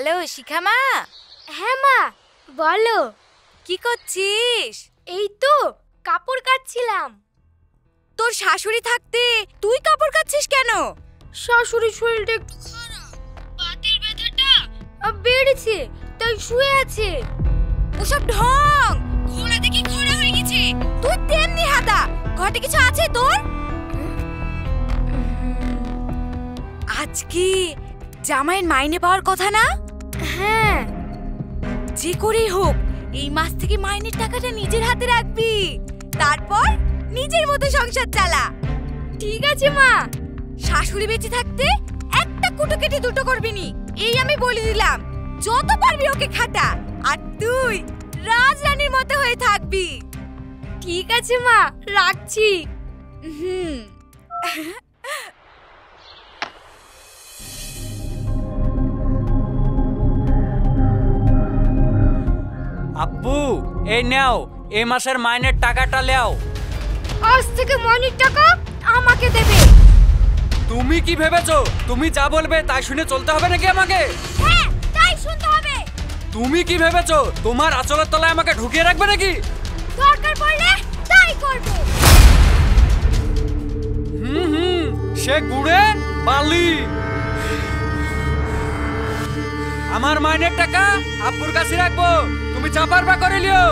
Hello শিখা মা। হ্যাঁ মা বলো। কি করছিস? এই তো কাপড় কাচ্ছিলাম। তোর শাশুড়ি থাকতে তুই কাপড় কাচ্ছিস কেন? শাশুড়ির শরীরটা একটু খারাপ, বাতের ব্যথাটা বেড়েছে, তাই শুয়ে আছে। ওসব ঢং, ঘোড়া দেখি ঘোড়া হয়ে গেছে। তুই তেমনি হাদা, ঘরে কিছু আছে তোর? আজ কি জামাইয়ের মাইনে পাওয়ার কথা না? হ্যাঁ। যে করেই হোক এই মাস থেকে মাইনের টাকাটা নিজের হাতে রাখবি, তারপর নিজের মতো সংসার চালা। ঠিক আছে মা। শাশুড়ি বেঁচে থাকতে একটা কুটো কেটে দুটো করবি নি, এই আমি বলে দিলাম। যত পারবি ওকে খাটা, আর তুই রাজরানীর মতো হয়ে থাকবি। ঠিক আছে মা, রাখছি। আব্বু এই নাও, এই মাসের মাইনের টাকাটা নাও। আজ থেকে মাইনের টাকা আমাকে দেবে। তুমি কি ভেবেছো তুমি যা বলবে তাই শুনে চলতে হবে নাকি আমাকে? হ্যাঁ, তাই শুনতে হবে। তুমি কি ভেবেছো তোমার আঁচলের তলায় আমাকে ঢুকিয়ে রাখবে নাকি? দরকার পড়লে তাই করব। সে গুড়ে বালি। আমার মাইনের টাকা আব্বুর কাছে রাখবো, তুমি যা পারবা করে লিও।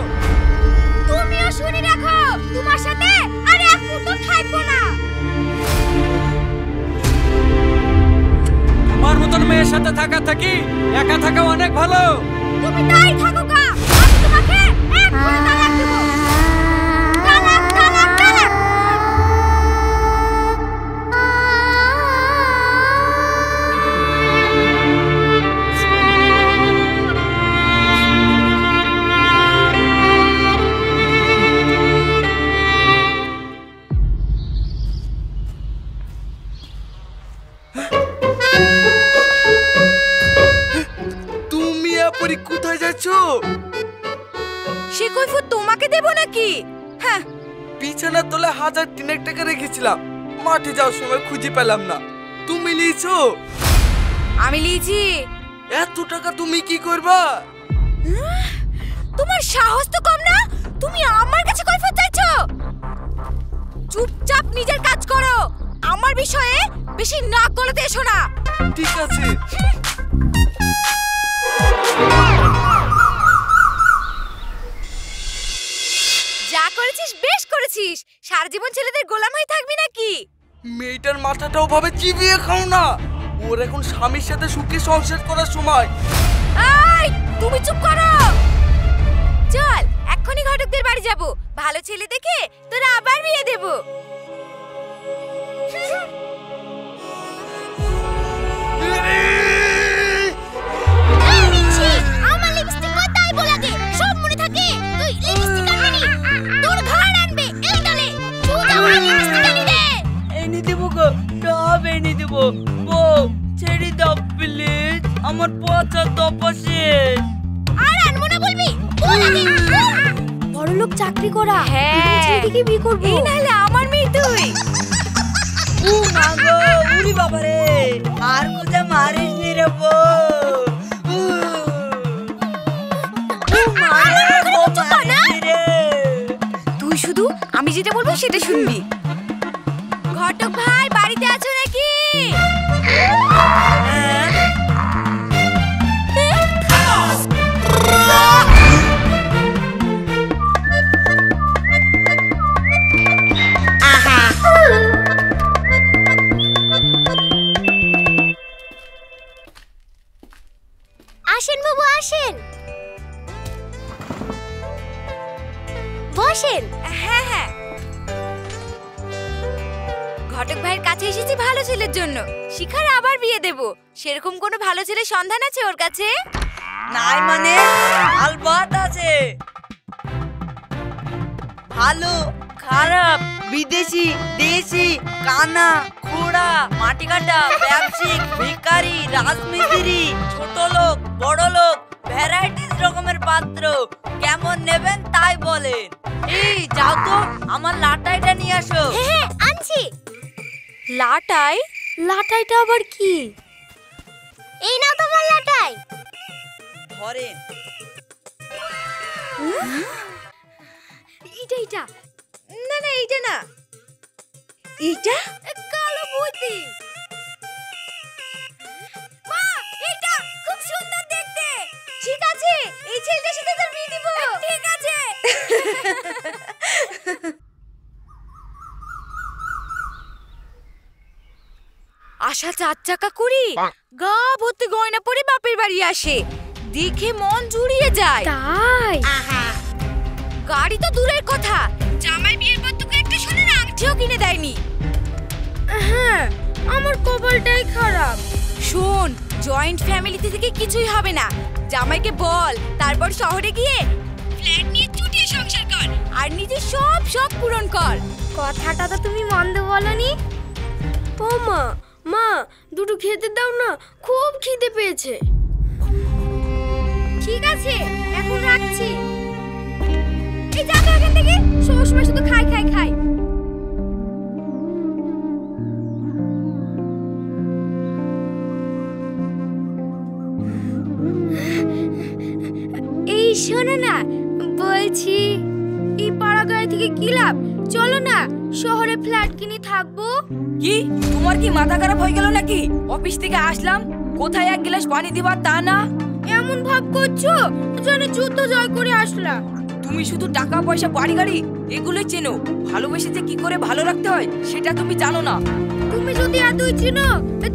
তুমিও শুনে রাখো, তোমার সাথে আর এক মুঠো থাকবো না। তোমার মতন মেয়ের সাথে থাকা থাকি একা থাকা অনেক ভালো। তুমি তাই থাকো গা, আমি তোমাকে এক করে তালাক দেব। তালাক তালাক তালাক। কোথায় যাচ্ছ? সে কৈফিয়ত তোমাকে দেব নাকি? হ্যাঁ, বিছানার তলায় 1000 টাকা রেখেছিলাম, মাঠে যাওয়ার সময় খুঁজে পেলাম না। তুমি নিয়েছো? আমি লিয়েছি। এত টাকা তুমি কি করবা? তোমার সাহস তো কম না, তুমি আমার কাছে কৈফিয়ত চাইছো? চুপচাপ নিজের কাজ করো, আমার বিষয়ে বেশি নাক গলাতে এসো না। ঠিক আছে। যা করেছিস বেশ করেছিস, সারা জীবন ছেলেদের গোলাম হয়ে থাকবি নাকি? মেয়েটার মাথাটাও ভাবে চিবিয়ে খাও না, ওর এখন স্বামীর সাথে সুখে সংসার করার সময়। এই তুমি চুপ করো। চল এক্ষুনি ঘটকদের বাড়ি যাব, ভালো ছেলে দেখে তোরা আবার বিয়ে দেব। আমার লিপস্টিক কোথায় বলা দে, সব মনে থাকে। তুই লিপস্টিক আনবি, তোর ঘর আনবে এই দলে। চুপ আমার লিপস্টিক আনি দে। এনে দেবো গো, সব এনে দেবো। বউ ছেড়ে দাও প্লিজ, আমার পচা দপা শেষ। আর আনবো না বলবি? বলা দে। বড়লোক চাকরি করা, হ্যাঁ ছেলেকে বিয়ে করব। এই নাহলে আমার মেয়ে তুই। ও মা গো, উরি বাবা রে, আর কোথা মারিস নি রে বউ। তুই শুধু আমি যেটা বলবো সেটা শুনবি। ঘটক ভাই বাড়িতে আছো নাকি? আসেন বাবু আসেন, বসেন। হ্যাঁ হ্যাঁ, ঘটক ভাইয়ের কাছে এসেছি ভালো ছেলের জন্য। শিখার আবার বিয়ে দেব, সেরকম কোনো ভালো ছেলের সন্ধান আছে ওর কাছে? নাই মানে আলবাত আছে। ভালো খারাপ, বিদেশি দেশি, কানা খোড়া, মাটি কাটা, ব্যবসায়িক, ভিখারি, রাজমিস্ত্রি, ছোট লোক বড় লোক, ভ্যারাইটিস রকমের পাত্র। কেমন নেবেন তাই বলেন। এই যাও তো আমার লাটাইটা নিয়ে আসো। হ্যাঁ আনছি। লাটাই? লাটাইটা আবার কি? এই নাও তোমার লাটাই। ধরেন। এইটা না না এইটা না, এইটা কালো বুদ্ধি। মা এইটা খুব সুন্দর দেখতে। ঠিক আছে, এই ছেলেটার সাথে তোর বিয়ে দিব। ঠিক আছে। আশা 4 চাকা করি গা ভর্তি গয়না পরে বাপের বাড়ি আসে, দেখে মন জুড়িয়ে যায়। তাই গাড়ি তো দূরের কথা, জামাই বিয়ের পর তোকে একটা সোনার আংটিও কিনে দেয়নি। হ্যাঁ, আমার কপালটাই খারাপ। শোন, জয়েন্ট ফ্যামিলিতে থেকে কিছুই হবে না। জামাইকে বল, তারপর শহরে গিয়ে ফ্ল্যাট নিয়ে চুটিয়ে সংসার কর আর নিজের সব শখ পূরণ কর। কথাটা তো তুমি মন্দ বলনি। ও মা, মা দুটো খেতে দাও না, খুব খিদে পেয়েছে। ঠিক আছে, এখন রাখছি। এই যাবে এখান থেকে, সবসময় শুধু খাই খাই খাই। এই শোনো না, বলছি এই পাড়াগাঁয়ে থেকে কি লাভ? চলো না শহরে ফ্ল্যাট কিনে থাকবো। কি তোমার কি মাথা খারাপ হয়ে গেল নাকি? অফিস থেকে আসলাম, কোথায় এক গ্লাস পানি দিবা তা না। এমন ভাব করছো যেন যুদ্ধ জয় করে আসলাম। তুমি শুধু টাকা পয়সা বাড়ি গাড়ি এগুলোই চেনো, ভালোবেসে যে কি করে ভালো রাখতে হয় সেটা তুমি জানো না। তুমি যদি এতই চিনো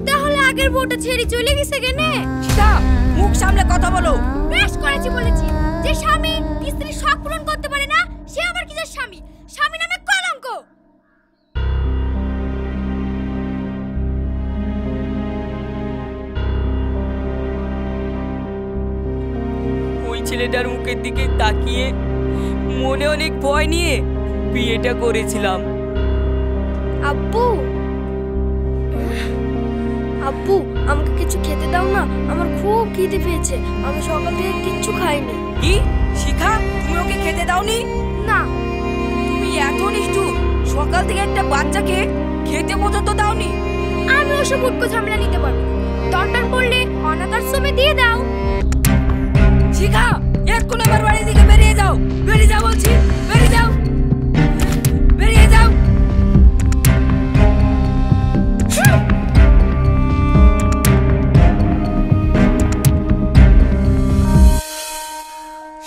তাহলে আগের বউটা ছেড়ে চলে গেছে কেনে? সীতা, মুখ সামলে কথা বলো। বেশ করেছি বলেছি। যে স্বামী স্ত্রীর শখ পূরণ করতে পারে না, সে আবার কিসের স্বামী? স্বামী নামে কলঙ্ক। ওই ছেলেটার মুখের দিকে তাকিয়ে মনে অনেক ভয় নিয়ে বিয়েটা করেছিলাম। আব্বু, আব্বু আমাকে কিছু খেতে দাও না, আমার খুব খিদে পেয়েছে। আমি সকাল থেকে কিচ্ছু খাইনি। কি শিখা, তুমি ওকে খেতে দাওনি? না। তুমি এত নিষ্ঠুর, সকাল থেকে একটা বাচ্চাকে খেতে পর্যন্ত দাওনি? আমি ওসব উটকো ঝামেলা নিতে পারবো না। দরকার পড়লে অনাথ আশ্রমে দিয়ে দাও। শিখা, এখন আমার বাড়ি থেকে বেরিয়ে যাও। বেরিয়ে যাও বলছি, বেরিয়ে যাও, বেরিয়ে যাও।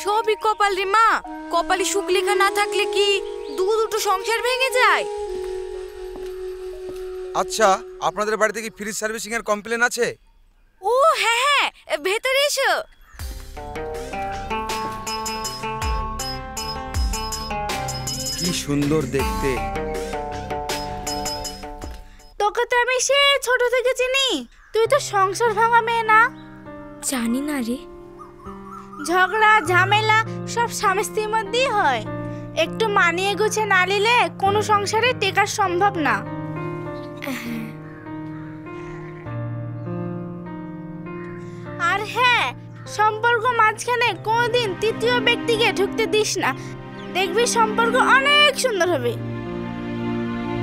সবই কপাল রে মা। কপালে সুখ লেখা না থাকলে কি দুটো সংসার ভেঙে যায়? আচ্ছা, আপনাদের বাড়িতে কি ফ্রিজ সার্ভিসিং এর কমপ্লেন আছে? ও হ্যাঁ হ্যাঁ, ভেতরে এসো। কি সুন্দর দেখতে। তোকে তো আমি সে ছোট থেকে চিনি, তুই তো সংসার ভাঙা মেয়ে না? জানি না রে, ঝগড়া ঝামেলা সব স্বামী স্ত্রীর মধ্যেই হয়। একটু মানিয়ে গুছে না নিলে কোনো সংসারে টেকা সম্ভব না। আর হ্যাঁ, সম্পর্ক মাঝখানে কোনোদিন তৃতীয় ব্যক্তিকে ঢুকতে দিস না, দেখবি সম্পর্ক অনেক সুন্দর হবে।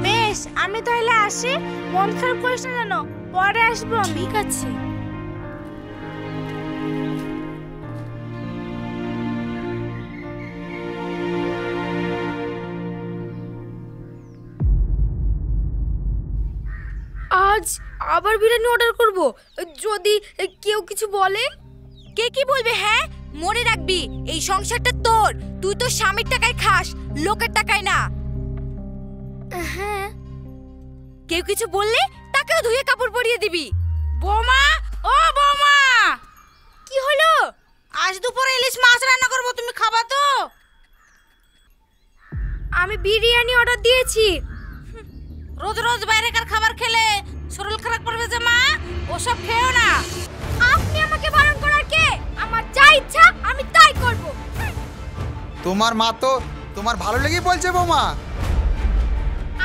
বেশ, আমি তাহলে আসি। মন খারাপ করিস না যেন, পরে আসবো। ঠিক আছে। আজ আবার বিরিয়ানি অর্ডার করব, যদি কেউ কিছু বলে। কে কি বলবে? হ্যাঁ, মনে রাখবি এই সংসারটা তোর, তুই তো স্বামীর টাকায় খাস, লোকের টাকায় না। হ্যাঁ, কেউ কিছু বললে তাকেও ধুয়ে কাপড় পরিয়ে দিবি। বৌমা, ও বৌমা, কি হলো? আজ দুপুরে ইলিশ মাছ রান্না করব, তুমি খাবা তো? আমি বিরিয়ানি অর্ডার দিয়েছি। রোজ রোজ বাইরেকার খাবার খেলে শরীর খারাপ করবে যে মা, ওসব খেও না। আপনি আমাকে বারণ করার কে? আমার যা ইচ্ছা আমি তাই করব। তোমার মা তো তোমার ভালো লেগেই বলছে বৌমা।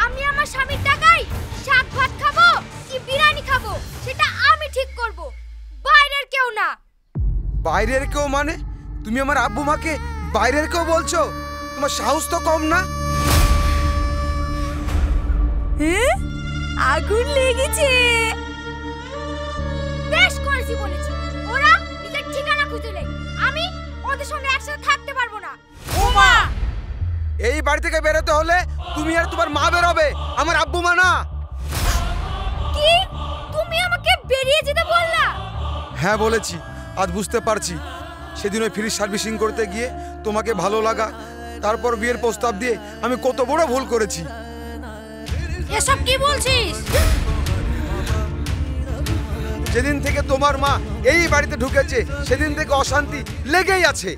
আমি আমার স্বামীর টাকায় শাক ভাত খাবো কি বিরিয়ানি খাবো সেটা আমি ঠিক করব, বাইরের কেউ না। বাইরের কেউ মানে? তুমি আমার আব্বু মাকে বাইরের কেউ বলছো? তোমার সাহস তো কম না। আগুন লেগেছে। বেশ করেছি বলেছি, ওরা নিজের ঠিকানা খুঁজে নেই। তোমাদের সঙ্গে একসাথে থাকতে পারবো না। ওমা, এই বাড়ি থেকে বেরোতে হলে তুমি আর তোমার মা বেরোবে, আমার আব্বু মা না। কি তুমি আমাকে বেরিয়ে যেতে বললা? হ্যাঁ বলেছি, আজ বুঝতে পারছি সেদিন ওই ফ্রিজ সার্ভিসিং করতে গিয়ে তোমাকে ভালো লাগা, তারপর বিয়ের প্রস্তাব দিয়ে আমি কত বড় ভুল করেছি। এসব কি বলছিস? যেদিন থেকে তোমার মা এই বাড়িতে ঢুকেছে সেদিন থেকে অশান্তি লেগেই আছে।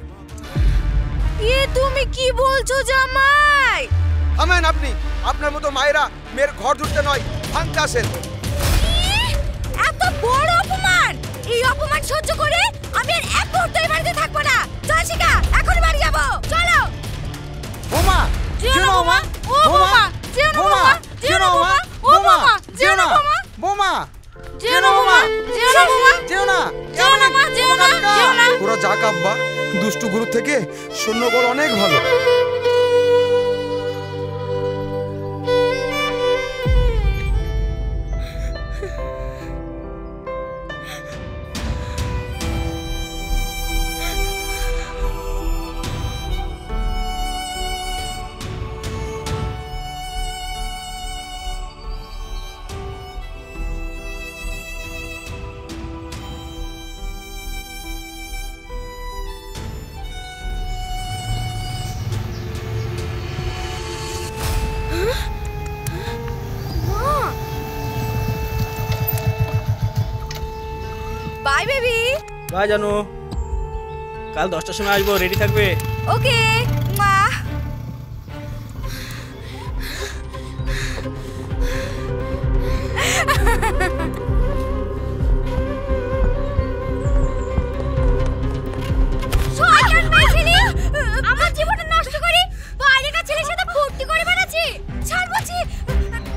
তুমি কি বলছো জামাই? থামেন আপনি, আপনার মতো মায়েরা মেয়ের ঘর জুড়তে নয় ভাঙতে আসেন। এত বড় অপমান! এই অপমান সহ্য করে আমি আর এক মুহূর্ত এই বাড়িতে থাকবো না। চল শিখা, এখন বাড়ি যাবো, চলো। বোমা, যেও না বোমা, ও বোমা, যেও না বোমা, যেও না বোমা, ও বোমা, যেও না বোমা, বোমা, যেও না বোমা, যেও না বোমা, যেও না, যেও না মা, যেও না, যেও না। ওরা যাক আব্বা, দুষ্টু গুরু থেকে সৈন্যবল অনেক ভালো। Bye baby. বাই জানু, কাল 10টার সময় আসবো, রেডি থাকবে। ওকে মা। শয়তান মেয়ে ছেলে, আমার জীবনটা নষ্ট করে বাইরেকার ছেলের সাথে ফুর্তি করে বেড়াচ্ছে। ছাড় বলছি,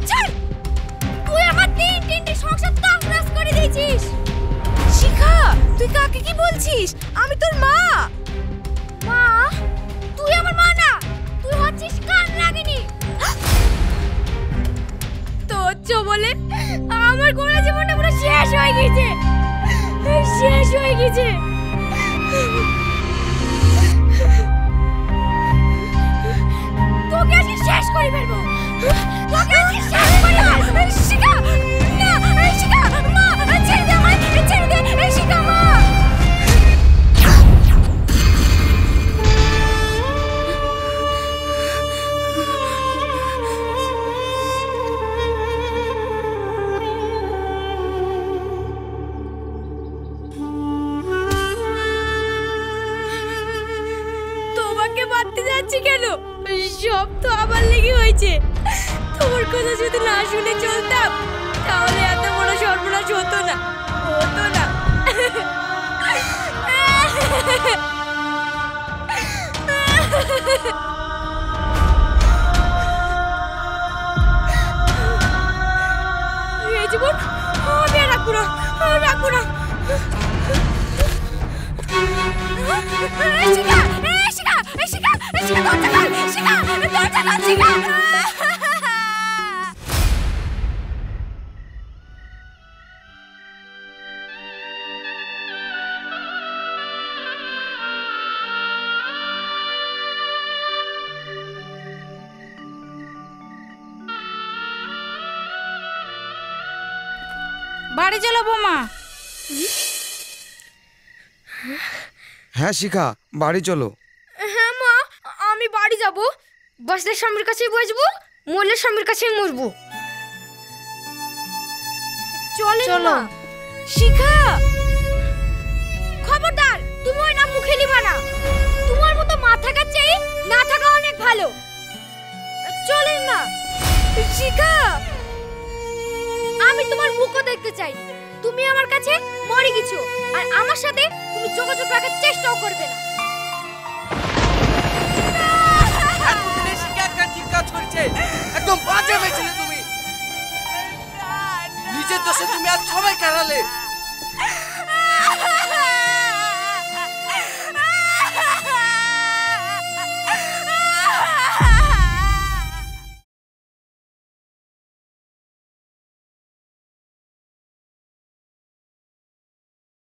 ছাড়। তুই আমার তিনটি সংসার তছনছ করে দিয়েছিস। শিখা, তুই কাকে কি বলছিস? আমি তোর মা। মা? তুই আমার মা না, তুই হচ্ছিস কান রাগিনী। তোর বলে আমার গোড়া জীবনটা পুরো শেষ হয়ে গেছে, শেষ হয়ে গেছে। তোকে আজকে শেষ করে ফেলবো, তোকে আজকে শেষ করে ফেলবো। শিখা, না, শিখা, মা, ছেড়ে দে আমায়, ছেড়ে দে, শিখা, মা। তোমাকে বাঁধতে যাচ্ছি কেন? সব তো আমার লেগে হয়েছে। তোমার কথা যদি না শুনে চলতাম তাহলে এত বড় সর্বনাশ হতো না, হতো না। এই জীবন আমি আর রাখবো না, রাখবো না। শিখা, শিখা, শিখা, শিখা, দরজা খোল, শিখা, দরজা খোল, শিখা। বাড়ি চলো বোমা। হ্যাঁ শিখা, বাড়ি চলো। হ্যাঁ মা, আমি বাড়ি যাব। বাসের স্বামীর কাছেই বসবো, মোলের স্বামীর কাছেই মরবো। চলো। শিখা, খবরদার, তুমি ওই নাম মুখে নিবা না। তোমার মতো মা থাকার চেয়ে না থাকা অনেক ভালো। চলেন না। শিখা, আমি তোমার মুখও দেখতে চাই। তুমি আমার কাছে মরে গেছো, আর আমার সাথে তুমি যোগাযোগ রাখার চেষ্টাও করবে না। এতদিনে শিখা একটা ঠিক কাজ করেছে, একদম বাজে হয়েছিলে তুমি। নিজের দোষে তুমি আজ সবাই কারালে।